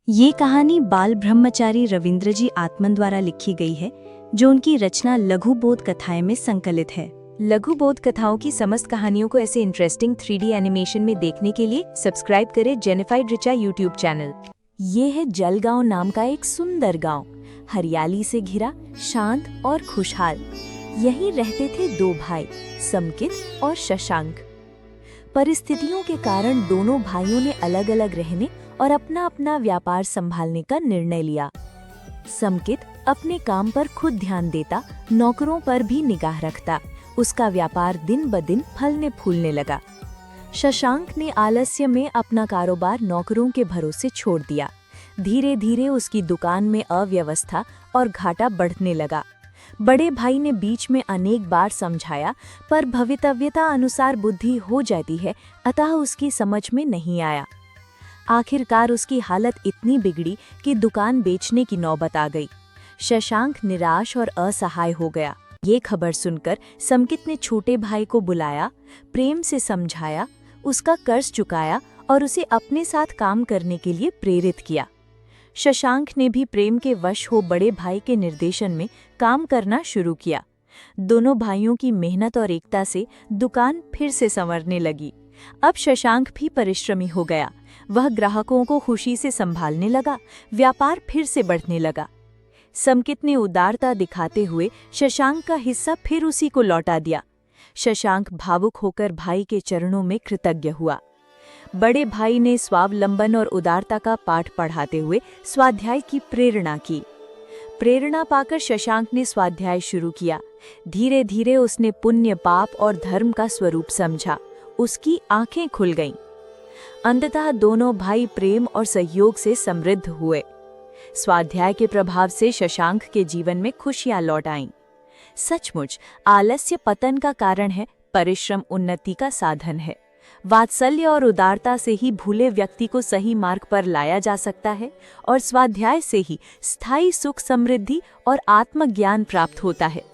ये कहानी बाल ब्रह्मचारी रविंद्रजी आत्मन द्वारा लिखी गई है, जो उनकी रचना लघु बोध कथाएं में संकलित है। लघु बोध कथाओं की समस्त कहानियों को ऐसे इंटरेस्टिंग 3D एनिमेशन में देखने के लिए सब्सक्राइब करें जेनिफाइड रिचा यूट्यूब चैनल। ये है जलगांव नाम का एक सुंदर गांव, हरियाली से घिरा, शांत और खुशहाल। यहीं रहते थे दो भाई, समकित और शशांक। परिस्थितियों के कारण दोनों भाइयों ने अलग अलग रहने और अपना अपना व्यापार संभालने का निर्णय लिया। समकित अपने काम पर खुद ध्यान देता, नौकरों पर भी निगाह रखता। उसका व्यापार दिन ब दिन फलने फूलने लगा। शशांक ने आलस्य में अपना कारोबार नौकरों के भरोसे छोड़ दिया। धीरे धीरे उसकी दुकान में अव्यवस्था और घाटा बढ़ने लगा। बड़े भाई ने बीच में अनेक बार समझाया, पर भवितव्यता अनुसार बुद्धि हो जाती है, अतः उसकी समझ में नहीं आया। आखिरकार उसकी हालत इतनी बिगड़ी कि दुकान बेचने की नौबत आ गई। शशांक निराश और असहाय हो गया। ये खबर सुनकर समकित ने छोटे भाई को बुलाया, प्रेम से समझाया, उसका कर्ज चुकाया और उसे अपने साथ काम करने के लिए प्रेरित किया। शशांक ने भी प्रेम के वश हो बड़े भाई के निर्देशन में काम करना शुरू किया। दोनों भाइयों की मेहनत और एकता से दुकान फिर से संवरने लगी। अब शशांक भी परिश्रमी हो गया। वह ग्राहकों को खुशी से संभालने लगा, व्यापार फिर से बढ़ने लगा। समकित ने उदारता दिखाते हुए शशांक का हिस्सा फिर उसी को लौटा दिया। शशांक भावुक होकर भाई के चरणों में कृतज्ञ हुआ। बड़े भाई ने स्वावलंबन और उदारता का पाठ पढ़ाते हुए स्वाध्याय की प्रेरणा की। प्रेरणा पाकर शशांक ने स्वाध्याय शुरू किया। धीरे धीरे उसने पुण्य, पाप और धर्म का स्वरूप समझा। उसकी आंखें खुल गईं। अंततः दोनों भाई प्रेम और सहयोग से समृद्ध हुए। स्वाध्याय के प्रभाव से शशांक के जीवन में खुशियां लौट आईं। सचमुच आलस्य पतन का कारण है, परिश्रम उन्नति का साधन है। वात्सल्य और उदारता से ही भूले व्यक्ति को सही मार्ग पर लाया जा सकता है और स्वाध्याय से ही स्थायी सुख, समृद्धि और आत्मज्ञान प्राप्त होता है।